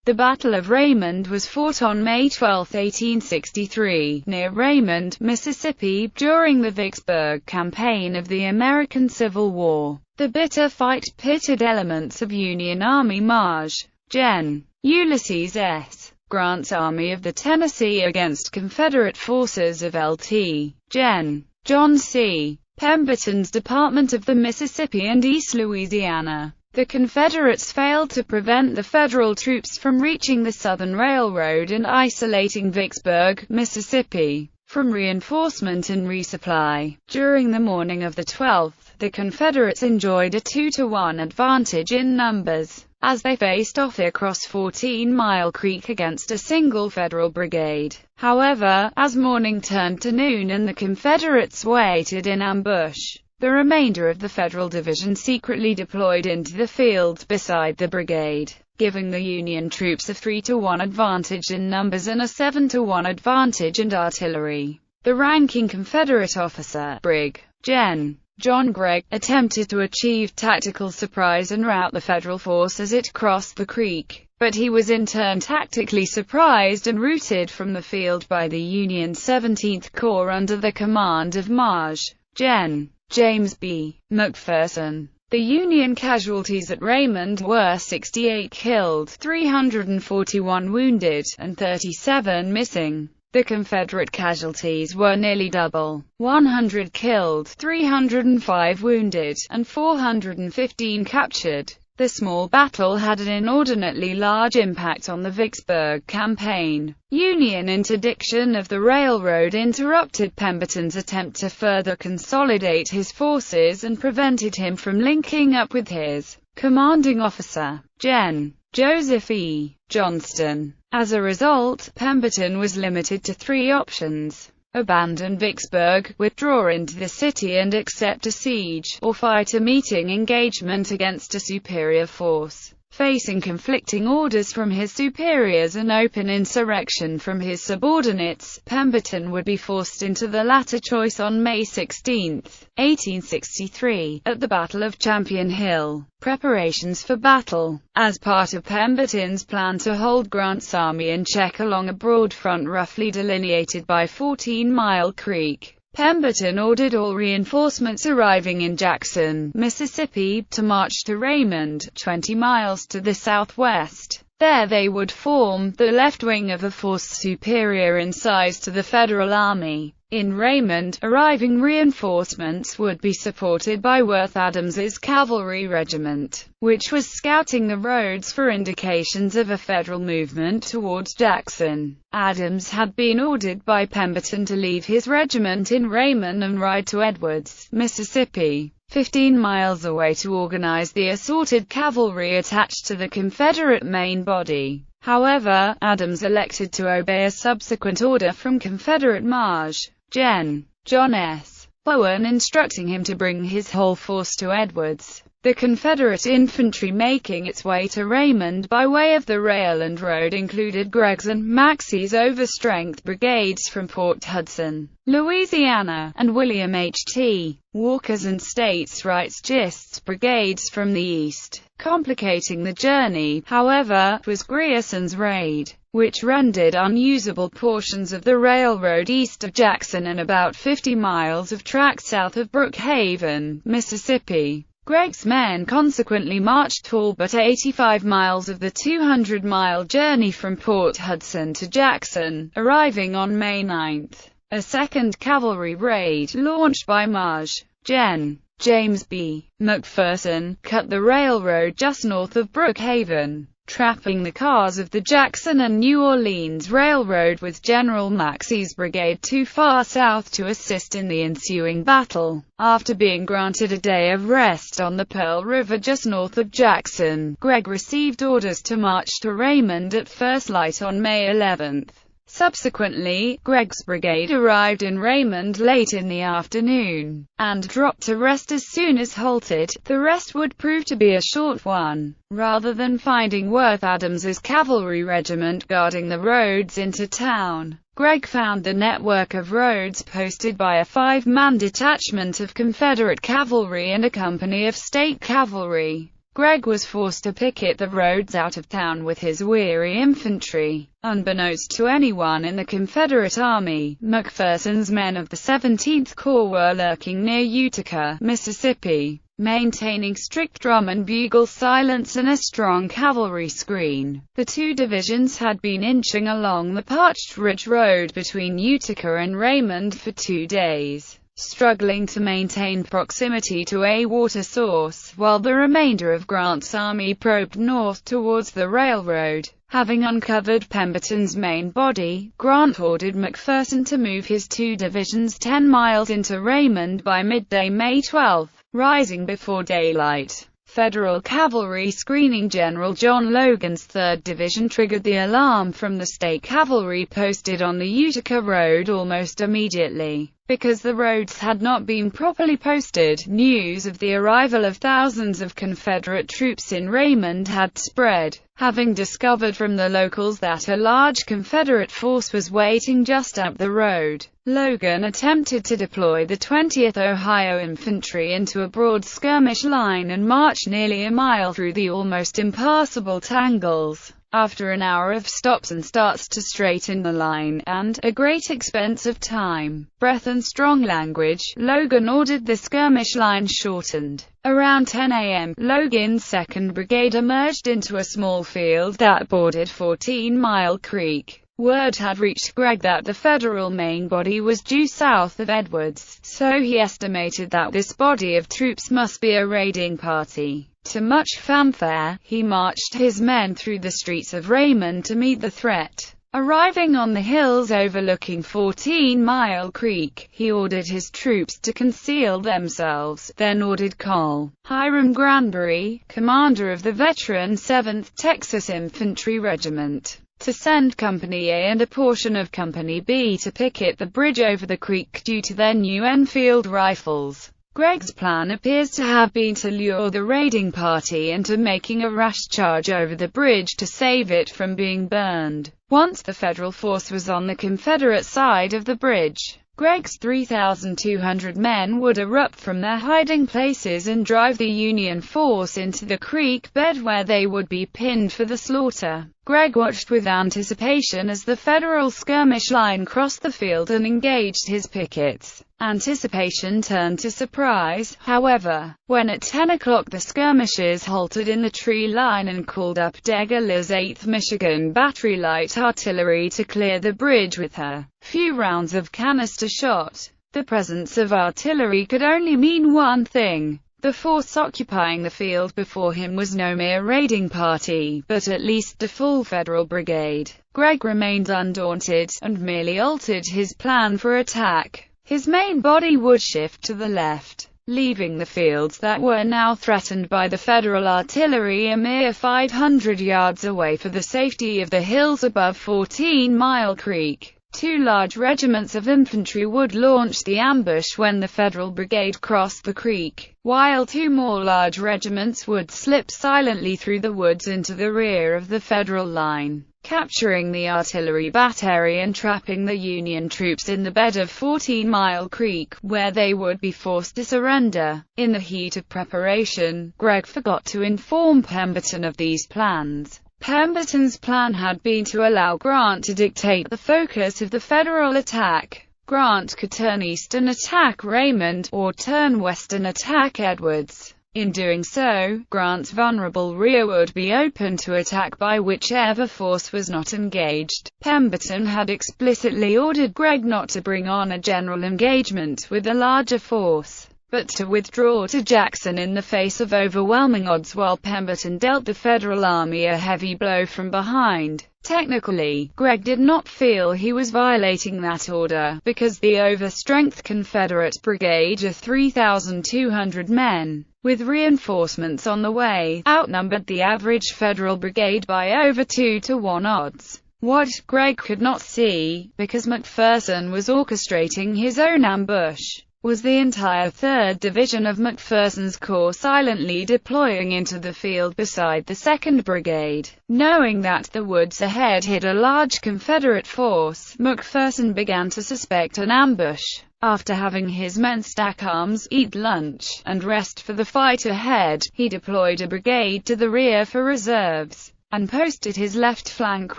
The Battle of Raymond was fought on May 12, 1863, near Raymond, Mississippi, during the Vicksburg Campaign of the American Civil War. The bitter fight pitted elements of Union Army Maj. Gen. Ulysses S. Grant's Army of the Tennessee against Confederate forces of Lt. Gen. John C. Pemberton's Department of the Mississippi and East Louisiana. The Confederates failed to prevent the Federal troops from reaching the Southern Railroad and isolating Vicksburg, Mississippi, from reinforcement and resupply. During the morning of the 12th, the Confederates enjoyed a 2-to-1 advantage in numbers, as they faced off across 14 Mile Creek against a single Federal brigade. However, as morning turned to noon and the Confederates waited in ambush, the remainder of the Federal division secretly deployed into the field beside the brigade, giving the Union troops a 3-to-1 advantage in numbers and a 7-to-1 advantage in artillery. The ranking Confederate officer, Brig. Gen. John Gregg, attempted to achieve tactical surprise and rout the Federal force as it crossed the creek, but he was in turn tactically surprised and routed from the field by the Union 17th Corps under the command of Maj. Gen. James B. McPherson. The Union casualties at Raymond were 68 killed, 341 wounded, and 37 missing. The Confederate casualties were nearly double: 100 killed, 305 wounded, and 415 captured. The small battle had an inordinately large impact on the Vicksburg Campaign. Union interdiction of the railroad interrupted Pemberton's attempt to further consolidate his forces and prevented him from linking up with his commanding officer, Gen. Joseph E. Johnston. As a result, Pemberton was limited to 3 options: abandon Vicksburg, withdraw into the city and accept a siege, or fight a meeting engagement against a superior force. Facing conflicting orders from his superiors and open insurrection from his subordinates, Pemberton would be forced into the latter choice on May 16, 1863, at the Battle of Champion Hill. Preparations for battle. As part of Pemberton's plan to hold Grant's army in check along a broad front roughly delineated by 14 Mile Creek, Pemberton ordered all reinforcements arriving in Jackson, Mississippi, to march to Raymond, 20 miles to the southwest. There they would form the left wing of a force superior in size to the Federal Army. In Raymond, arriving reinforcements would be supported by Worth Adams's cavalry regiment, which was scouting the roads for indications of a Federal movement towards Jackson. Adams had been ordered by Pemberton to leave his regiment in Raymond and ride to Edwards, Mississippi, 15 miles away, to organize the assorted cavalry attached to the Confederate main body. However, Adams elected to obey a subsequent order from Confederate Maj. Gen. John S. Bowen instructing him to bring his whole force to Edwards. The Confederate infantry making its way to Raymond by way of the rail and road included Gregg's and Maxey's overstrength brigades from Port Hudson, Louisiana, and William H. T. Walker's and States Rights Gist's brigades from the east. Complicating the journey, however, was Grierson's raid, which rendered unusable portions of the railroad east of Jackson and about 50 miles of track south of Brookhaven, Mississippi. Gregg's men consequently marched all but 85 miles of the 200-mile journey from Port Hudson to Jackson, arriving on May 9. A second cavalry raid, launched by Maj. Gen. James B. McPherson, cut the railroad just north of Brookhaven, trapping the cars of the Jackson and New Orleans Railroad, with General Maxey's brigade too far south to assist in the ensuing battle. After being granted a day of rest on the Pearl River just north of Jackson, Gregg received orders to march to Raymond at first light on May 11. Subsequently, Gregg's brigade arrived in Raymond late in the afternoon, and dropped to rest as soon as halted. The rest would prove to be a short one. Rather than finding Worth Adams's cavalry regiment guarding the roads into town, Gregg found the network of roads posted by a 5-man detachment of Confederate cavalry and a company of state cavalry. Gregg was forced to picket the roads out of town with his weary infantry. Unbeknownst to anyone in the Confederate Army, McPherson's men of the 17th Corps were lurking near Utica, Mississippi, maintaining strict drum and bugle silence and a strong cavalry screen. The two divisions had been inching along the parched ridge road between Utica and Raymond for 2 days, struggling to maintain proximity to a water source, while the remainder of Grant's army probed north towards the railroad. Having uncovered Pemberton's main body, Grant ordered McPherson to move his two divisions 10 miles into Raymond by midday May 12, rising before daylight. Federal cavalry screening General John Logan's 3rd Division triggered the alarm from the state cavalry posted on the Utica Road almost immediately. Because the roads had not been properly posted, news of the arrival of thousands of Confederate troops in Raymond had spread. Having discovered from the locals that a large Confederate force was waiting just up the road, Logan attempted to deploy the 20th Ohio Infantry into a broad skirmish line and march nearly a mile through the almost impassable tangles. After an hour of stops and starts to straighten the line, and a great expense of time, breath and strong language, Logan ordered the skirmish line shortened. Around 10 a.m., Logan's 2nd Brigade emerged into a small field that bordered 14 Mile Creek. Word had reached Gregg that the Federal main body was due south of Edwards, so he estimated that this body of troops must be a raiding party. To much fanfare, he marched his men through the streets of Raymond to meet the threat. Arriving on the hills overlooking 14 Mile Creek, he ordered his troops to conceal themselves, then ordered Col. Hiram Granbury, commander of the veteran 7th Texas Infantry Regiment, to send Company A and a portion of Company B to picket the bridge over the creek due to their new Enfield rifles. Gregg's plan appears to have been to lure the raiding party into making a rash charge over the bridge to save it from being burned. Once the Federal force was on the Confederate side of the bridge, Gregg's 3,200 men would erupt from their hiding places and drive the Union force into the creek bed where they would be pinned for the slaughter. Gregg watched with anticipation as the Federal skirmish line crossed the field and engaged his pickets. Anticipation turned to surprise, however, when at 10 o'clock the skirmishers halted in the tree line and called up Degler's 8th Michigan Battery Light Artillery to clear the bridge with her few rounds of canister shot. The presence of artillery could only mean one thing. The force occupying the field before him was no mere raiding party, but at least a full Federal brigade. Gregg remained undaunted, and merely altered his plan for attack. His main body would shift to the left, leaving the fields that were now threatened by the Federal artillery a mere 500 yards away for the safety of the hills above 14 Mile Creek. 2 large regiments of infantry would launch the ambush when the Federal brigade crossed the creek, while 2 more large regiments would slip silently through the woods into the rear of the Federal line, capturing the artillery battery and trapping the Union troops in the bed of 14 Mile Creek, where they would be forced to surrender. In the heat of preparation, Gregg forgot to inform Pemberton of these plans. Pemberton's plan had been to allow Grant to dictate the focus of the Federal attack. Grant could turn east and attack Raymond, or turn west and attack Edwards. In doing so, Grant's vulnerable rear would be open to attack by whichever force was not engaged. Pemberton had explicitly ordered Gregg not to bring on a general engagement with a larger force, but to withdraw to Jackson in the face of overwhelming odds while Pemberton dealt the Federal Army a heavy blow from behind. Technically, Gregg did not feel he was violating that order, because the overstrength Confederate brigade of 3,200 men, with reinforcements on the way, outnumbered the average Federal brigade by over 2-to-1 odds. What Gregg could not see, because McPherson was orchestrating his own ambush, was the entire 3rd Division of McPherson's Corps silently deploying into the field beside the 2nd Brigade. Knowing that the woods ahead hid a large Confederate force, McPherson began to suspect an ambush. After having his men stack arms, eat lunch, and rest for the fight ahead, he deployed a brigade to the rear for reserves, and posted his left flank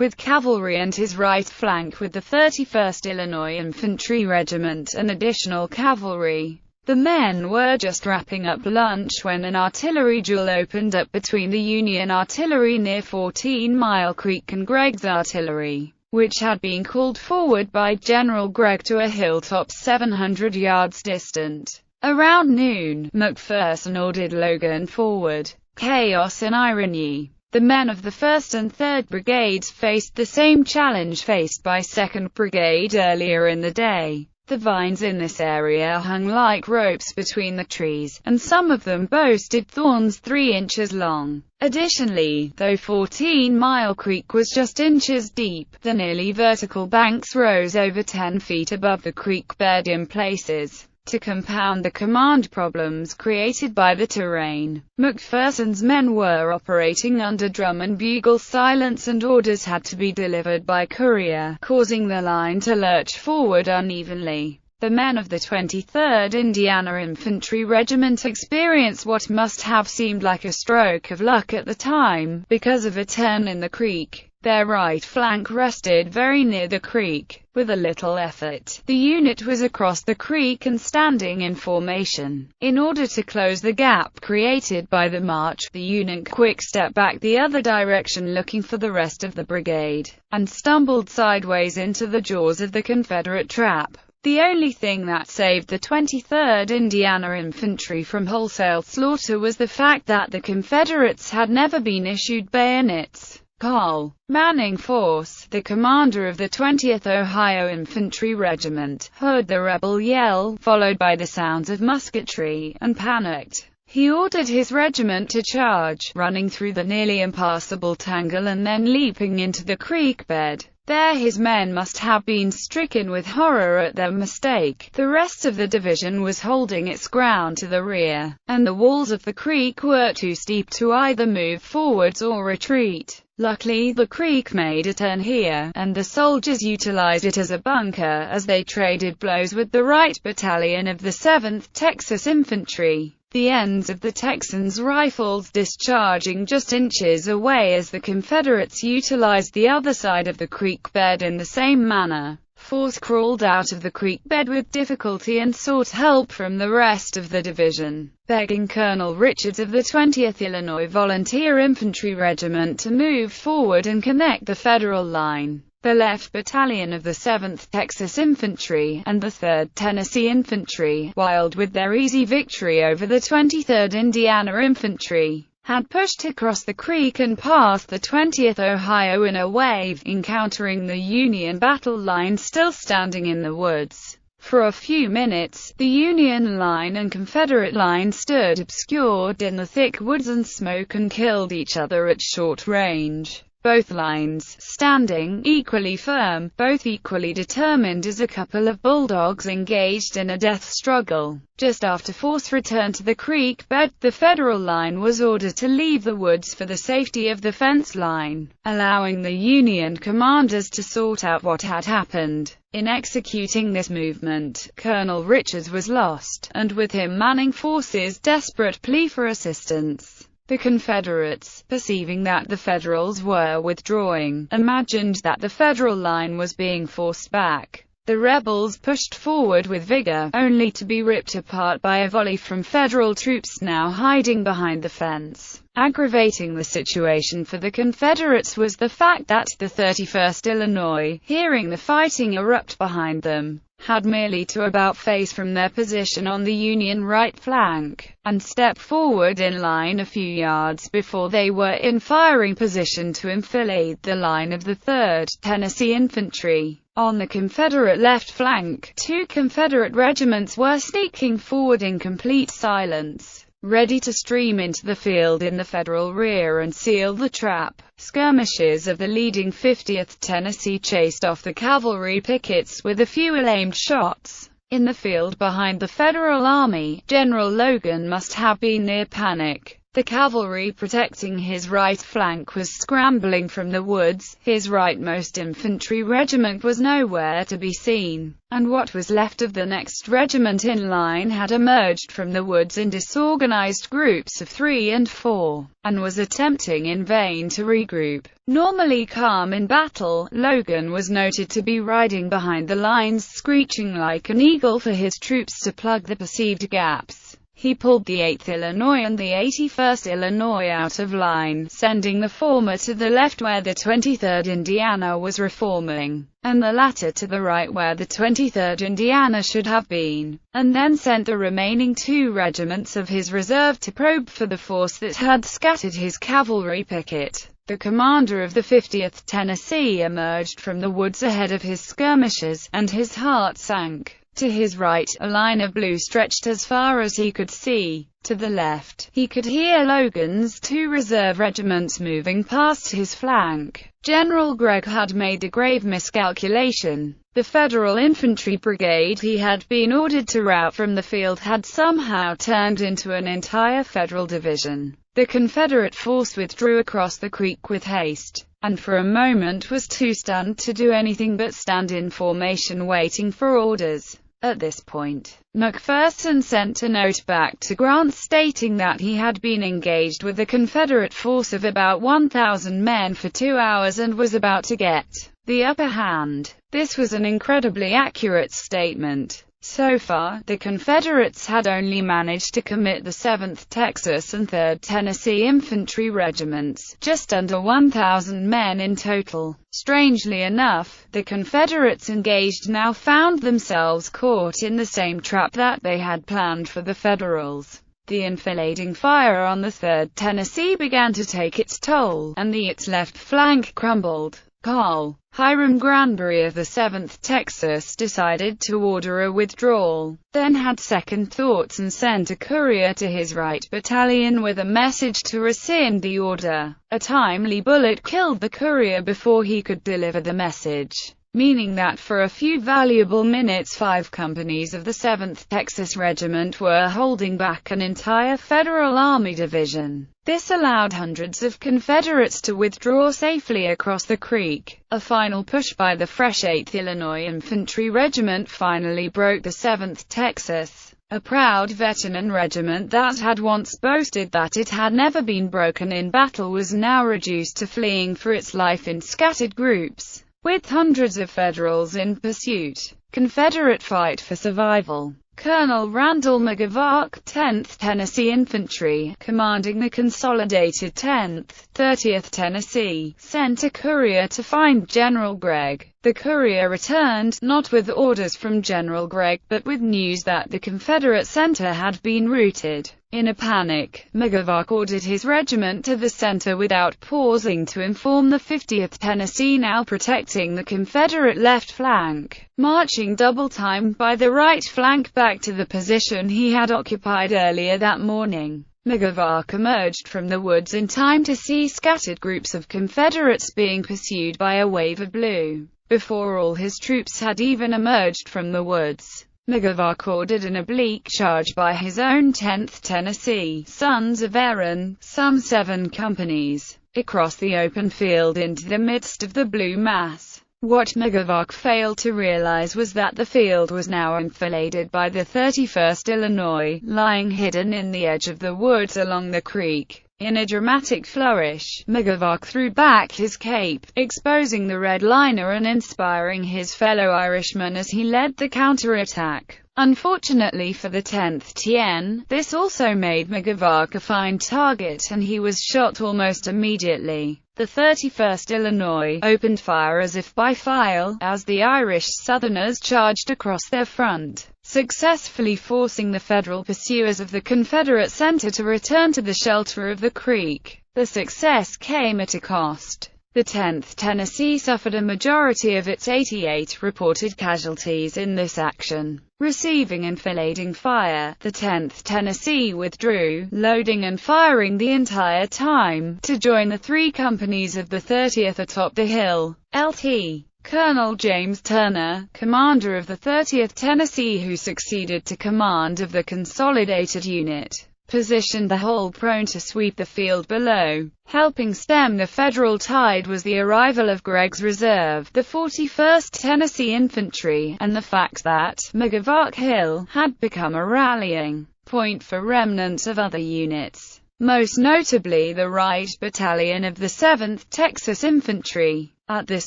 with cavalry and his right flank with the 31st Illinois Infantry Regiment and additional cavalry. The men were just wrapping up lunch when an artillery duel opened up between the Union artillery near 14 Mile Creek and Gregg's artillery, which had been called forward by General Gregg to a hilltop 700 yards distant. Around noon, McPherson ordered Logan forward. Chaos and irony. The men of the 1st and 3rd Brigades faced the same challenge faced by 2nd Brigade earlier in the day. The vines in this area hung like ropes between the trees, and some of them boasted thorns 3 inches long. Additionally, though 14 Mile Creek was just inches deep, the nearly vertical banks rose over 10 feet above the creek bed in places, to compound the command problems created by the terrain. McPherson's men were operating under drum and bugle silence, and orders had to be delivered by courier, causing the line to lurch forward unevenly. The men of the 23rd Indiana Infantry Regiment experienced what must have seemed like a stroke of luck at the time, because of a turn in the creek. Their right flank rested very near the creek. With a little effort, the unit was across the creek and standing in formation. In order to close the gap created by the march, the unit quick stepped back the other direction looking for the rest of the brigade, and stumbled sideways into the jaws of the Confederate trap. The only thing that saved the 23rd Indiana Infantry from wholesale slaughter was the fact that the Confederates had never been issued bayonets. Carl Manning Force, the commander of the 20th Ohio Infantry Regiment, heard the rebel yell, followed by the sounds of musketry, and panicked. He ordered his regiment to charge, running through the nearly impassable tangle and then leaping into the creek bed. There his men must have been stricken with horror at their mistake. The rest of the division was holding its ground to the rear, and the walls of the creek were too steep to either move forwards or retreat. Luckily, the creek made a turn here, and the soldiers utilized it as a bunker as they traded blows with the right battalion of the 7th Texas Infantry. The ends of the Texans' rifles discharging just inches away as the Confederates utilized the other side of the creek bed in the same manner. Force crawled out of the creek bed with difficulty and sought help from the rest of the division, begging Colonel Richards of the 20th Illinois Volunteer Infantry Regiment to move forward and connect the Federal line. The left battalion of the 7th Texas Infantry, and the 3rd Tennessee Infantry, wild with their easy victory over the 23rd Indiana Infantry, had pushed across the creek and past the 20th Ohio in a wave, encountering the Union battle line still standing in the woods. For a few minutes, the Union line and Confederate line stood obscured in the thick woods and smoke and killed each other at short range. Both lines standing equally firm, both equally determined as a couple of bulldogs engaged in a death struggle. Just after force returned to the creek bed, the Federal line was ordered to leave the woods for the safety of the fence line, allowing the Union commanders to sort out what had happened. In executing this movement, Colonel Richards was lost, and with him Manning Force's desperate plea for assistance. The Confederates, perceiving that the Federals were withdrawing, imagined that the Federal line was being forced back. The rebels pushed forward with vigor, only to be ripped apart by a volley from Federal troops now hiding behind the fence. Aggravating the situation for the Confederates was the fact that the 31st Illinois, hearing the fighting erupt behind them, had merely to about face from their position on the Union right flank, and step forward in line a few yards before they were in firing position to enfilade the line of the 3rd Tennessee Infantry. On the Confederate left flank, 2 Confederate regiments were sneaking forward in complete silence, ready to stream into the field in the Federal rear and seal the trap. Skirmishers of the leading 50th Tennessee chased off the cavalry pickets with a few ill-aimed shots. In the field behind the Federal Army, General Logan must have been near panic. The cavalry protecting his right flank was scrambling from the woods, his rightmost infantry regiment was nowhere to be seen, and what was left of the next regiment in line had emerged from the woods in disorganized groups of 3 and 4, and was attempting in vain to regroup. Normally calm in battle, Logan was noted to be riding behind the lines, screeching like an eagle for his troops to plug the perceived gaps. He pulled the 8th Illinois and the 81st Illinois out of line, sending the former to the left where the 23rd Indiana was reforming, and the latter to the right where the 23rd Indiana should have been, and then sent the remaining 2 regiments of his reserve to probe for the force that had scattered his cavalry picket. The commander of the 50th Tennessee emerged from the woods ahead of his skirmishers, and his heart sank. To his right, a line of blue stretched as far as he could see. To the left, he could hear Logan's 2 reserve regiments moving past his flank. General Gregg had made a grave miscalculation. The Federal Infantry Brigade he had been ordered to rout from the field had somehow turned into an entire Federal division. The Confederate force withdrew across the creek with haste, and for a moment was too stunned to do anything but stand in formation waiting for orders. At this point, McPherson sent a note back to Grant stating that he had been engaged with a Confederate force of about 1,000 men for 2 hours and was about to get the upper hand. This was an incredibly accurate statement. So far, the Confederates had only managed to commit the 7th Texas and 3rd Tennessee Infantry Regiments, just under 1,000 men in total. Strangely enough, the Confederates engaged now found themselves caught in the same trap that they had planned for the Federals. The enfilading fire on the 3rd Tennessee began to take its toll, and its left flank crumbled. Carl Hiram Granbury of the 7th Texas decided to order a withdrawal, then had second thoughts and sent a courier to his right battalion with a message to rescind the order. A timely bullet killed the courier before he could deliver the message, meaning that for a few valuable minutes 5 companies of the 7th Texas Regiment were holding back an entire Federal Army division. This allowed hundreds of Confederates to withdraw safely across the creek. A final push by the fresh 8th Illinois Infantry Regiment finally broke the 7th Texas. A proud veteran regiment that had once boasted that it had never been broken in battle was now reduced to fleeing for its life in scattered groups, with hundreds of Federals in pursuit. Confederate fight for survival. Colonel Randall McGavock, 10th Tennessee Infantry, commanding the consolidated 10th, 30th Tennessee, sent a courier to find General Gregg. The courier returned, not with orders from General Gregg, but with news that the Confederate center had been routed. In a panic, McGavock ordered his regiment to the center without pausing to inform the 50th Tennessee, now protecting the Confederate left flank, marching double time by the right flank back to the position he had occupied earlier that morning. McGavock emerged from the woods in time to see scattered groups of Confederates being pursued by a wave of blue. Before all his troops had even emerged from the woods, McGavock ordered an oblique charge by his own 10th Tennessee, Sons of Erin, some 7 companies, across the open field into the midst of the blue mass. What McGavock failed to realize was that the field was now enfiladed by the 31st Illinois, lying hidden in the edge of the woods along the creek. In a dramatic flourish, McGavock threw back his cape, exposing the red liner and inspiring his fellow Irishmen as he led the counterattack. Unfortunately for the 10th TN, this also made McGavock a fine target and he was shot almost immediately. The 31st Illinois opened fire as if by file, as the Irish Southerners charged across their front, successfully forcing the Federal pursuers of the Confederate center to return to the shelter of the creek. The success came at a cost. The 10th Tennessee suffered a majority of its 88 reported casualties in this action. Receiving enfilading fire, the 10th Tennessee withdrew, loading and firing the entire time, to join the 3 companies of the 30th atop the hill. Lt. Colonel James Turner, commander of the 30th Tennessee, who succeeded to command of the consolidated unit, positioned the whole prone to sweep the field below. Helping stem the Federal tide was the arrival of Gregg's reserve, the 41st Tennessee Infantry, and the fact that McGavock Hill had become a rallying point for remnants of other units, most notably the Wright Battalion of the 7th Texas Infantry. At this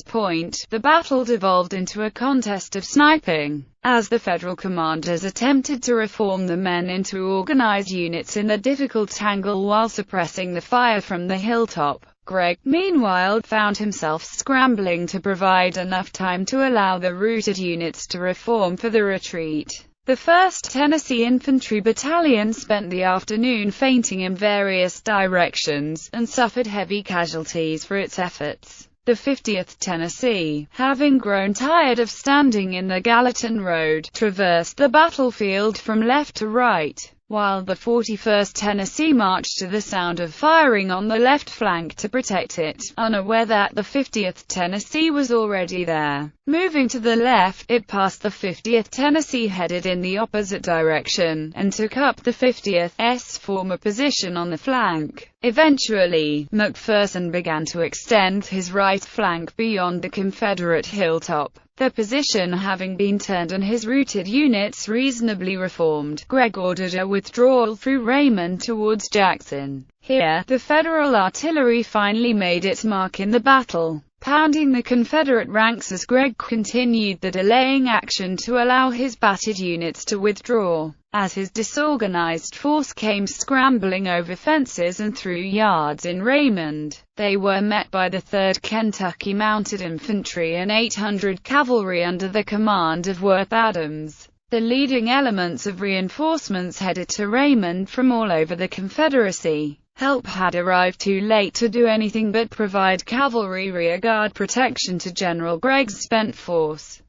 point, the battle devolved into a contest of sniping, as the Federal commanders attempted to reform the men into organized units in the difficult tangle while suppressing the fire from the hilltop. Gregg, meanwhile, found himself scrambling to provide enough time to allow the routed units to reform for the retreat. The 1st Tennessee Infantry Battalion spent the afternoon feinting in various directions, and suffered heavy casualties for its efforts. The 50th Tennessee, having grown tired of standing in the Gallatin Road, traversed the battlefield from left to right, while the 41st Tennessee marched to the sound of firing on the left flank to protect it, unaware that the 50th Tennessee was already there. Moving to the left, it passed the 50th Tennessee headed in the opposite direction, and took up the 50th's former position on the flank. Eventually, McPherson began to extend his right flank beyond the Confederate hilltop. Their position having been turned and his routed units reasonably reformed, Gregg ordered a withdrawal through Raymond towards Jackson. Here, the Federal artillery finally made its mark in the battle, pounding the Confederate ranks as Gregg continued the delaying action to allow his battered units to withdraw. As his disorganized force came scrambling over fences and through yards in Raymond, they were met by the 3rd Kentucky Mounted Infantry and 800 cavalry under the command of Worth Adams. The leading elements of reinforcements headed to Raymond from all over the Confederacy. Help had arrived too late to do anything but provide cavalry rearguard protection to General Gregg's spent force.